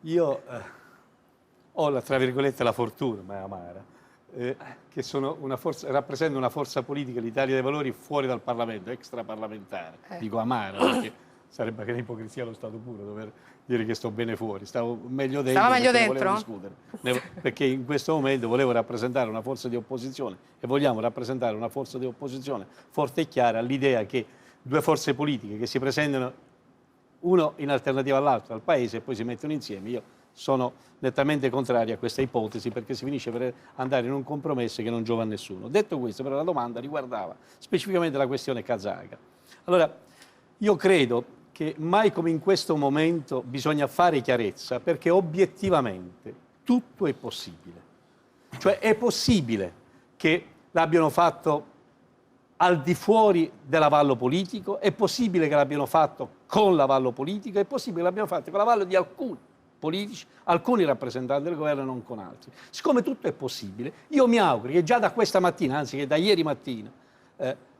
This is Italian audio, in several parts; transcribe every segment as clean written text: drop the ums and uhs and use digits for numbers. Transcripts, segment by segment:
Io ho, tra virgolette, la fortuna, ma è amara, che sono rappresento una forza politica, l'Italia dei Valori, fuori dal Parlamento, extraparlamentare. Dico amara, perché sarebbe che l'ipocrisia allo Stato puro dover dire che sto bene fuori. Stavo meglio dentro. Stava meglio perché dentro? volevo discutere. Perché in questo momento volevo rappresentare una forza di opposizione e vogliamo rappresentare una forza di opposizione forte e chiara all'idea che due forze politiche che si presentano uno in alternativa all'altro al Paese e poi si mettono insieme. Io sono nettamente contrario a questa ipotesi perché si finisce per andare in un compromesso che non giova a nessuno. Detto questo, però la domanda riguardava specificamente la questione kazaka. Allora, io credo che mai come in questo momento bisogna fare chiarezza perché obiettivamente tutto è possibile. Cioè è possibile che l'abbiano fatto al di fuori dell'avallo politico, è possibile che l'abbiano fatto con l'avallo politico, è possibile che l'abbiano fatto con l'avallo di alcuni politici, alcuni rappresentanti del governo e non con altri. Siccome tutto è possibile, io mi auguro che già da questa mattina, anzi che da ieri mattina,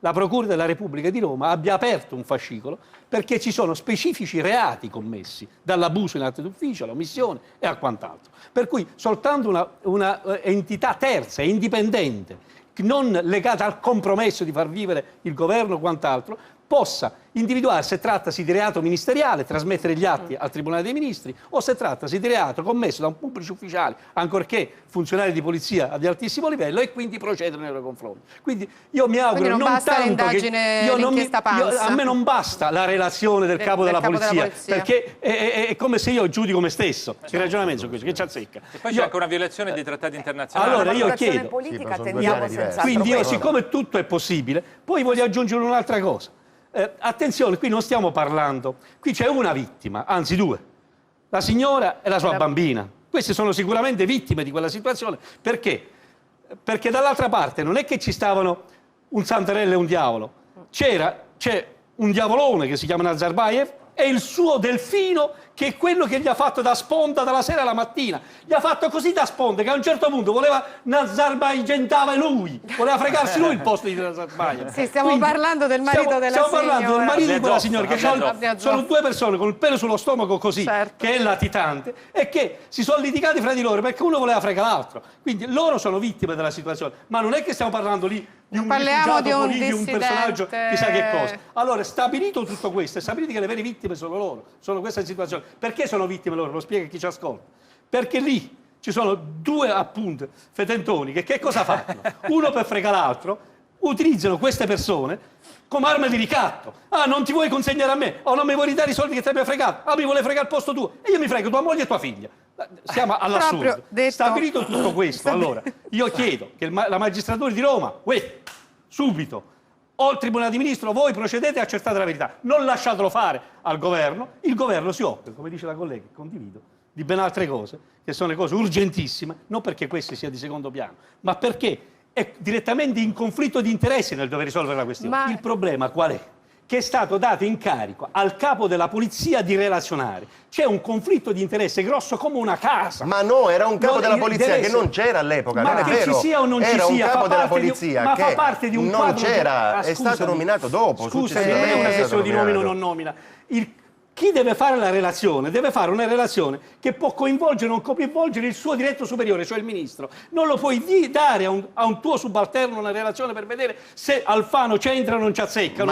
la Procura della Repubblica di Roma abbia aperto un fascicolo perché ci sono specifici reati commessi, dall'abuso in atti d'ufficio all'omissione e a quant'altro. Per cui soltanto una entità terza e indipendente, non legata al compromesso di far vivere il governo o quant'altro, possa individuare se trattasi di reato ministeriale, trasmettere gli atti al Tribunale dei Ministri, o se trattasi di reato commesso da un pubblico ufficiale, ancorché funzionario di polizia di altissimo livello, e quindi procedere nei loro confronti. Quindi io mi auguro non basta l'indagine, l'inchiesta Pansa. A me non basta la relazione del capo della polizia, perché è come se io giudico me stesso. Il ragionamento su questo, che ci azzecca. E poi c'è anche una violazione dei trattati internazionali. Allora io chiedo, politica tendiamo senza quindi io, siccome tutto è possibile, poi voglio aggiungere un'altra cosa. Attenzione, qui non stiamo parlando, qui c'è una vittima, anzi due, la signora e la sua bambina. Queste sono sicuramente vittime di quella situazione. Perché? Perché dall'altra parte non è che ci stavano un santarello e un diavolo, c'è un diavolone che si chiama Nazarbayev e il suo delfino, che è quello che gli ha fatto da sponda dalla sera alla mattina. Gli ha fatto così da sponda che a un certo punto voleva Nazarbayev lui, voleva fregarsi lui il posto di Nazarbayev. Sì, stiamo parlando del marito della signora. Stiamo parlando del marito di quella signora, che sono due persone con il pelo sullo stomaco così, che è latitante, e che si sono litigati fra di loro perché uno voleva fregare l'altro. Quindi loro sono vittime della situazione, ma non è che stiamo parlando lì di un rifugiato politico, un personaggio chissà che cosa. Allora, stabilito tutto questo, e stabilito che le vere vittime sono loro, sono questa situazione. Perché sono vittime loro? Lo spiega chi ci ascolta. Perché lì ci sono due, appunto, fetentoni che cosa fanno? Uno per fregare l'altro, utilizzano queste persone come arma di ricatto. Ah, non ti vuoi consegnare a me? O non mi vuoi ridare i soldi che ti abbia fregato? Ah, mi vuole fregare il posto tuo? E io mi frego tua moglie e tua figlia. Siamo all'assurdo. Stabilito tutto questo, allora, io chiedo che la magistratura di Roma, subito, o il Tribunale dei Ministri, voi procedete e accertate la verità. Non lasciatelo fare al governo. Il governo si occupa, come dice la collega, condivido, di ben altre cose, che sono le cose urgentissime, non perché queste sia di secondo piano, ma perché è direttamente in conflitto di interessi nel dover risolvere la questione. Il problema qual è? Che è stato dato incarico al capo della polizia di relazionare. C'è un conflitto di interesse grosso come una casa. Ma no, era un capo della polizia che non c'era all'epoca, non è vero. Ma che ci sia o non ci sia, era un capo della polizia che fa parte di un non c'era, è stato nominato dopo. Scusami, non è una questione di nomina o non nomina. Chi deve fare la relazione deve fare una relazione che può coinvolgere o non coinvolgere il suo diretto superiore, cioè il ministro. Non lo puoi dare a un tuo subalterno una relazione per vedere se Alfano c'entra o non ci azzecca.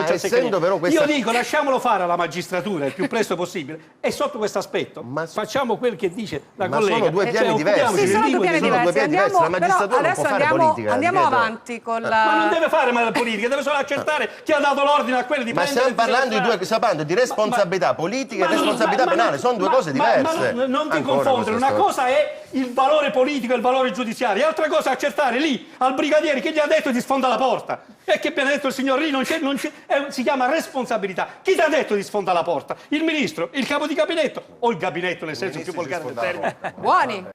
Io dico, lasciamolo fare alla magistratura il più presto possibile, e sotto questo aspetto facciamo quel che dice la collega. Ma sono due piani diversi. Sì, sono due piani diversi. La magistratura non può fare politica. Andiamo avanti con la... Ma non deve fare politica, deve solo accertare chi ha dato l'ordine a quelli di prendere... Ma stiamo parlando di responsabilità politica e responsabilità penale, sono due cose diverse. Ma non ti confondere, una cosa è il valore politico e il valore giudiziario, altra cosa è accertare lì al brigadiere che gli ha detto di sfondare la porta. E che abbia detto il signor lì, si chiama responsabilità. Chi ti ha detto di sfondare la porta? Il ministro, il capo di gabinetto o il gabinetto nel senso più volgare del termine? Buoni!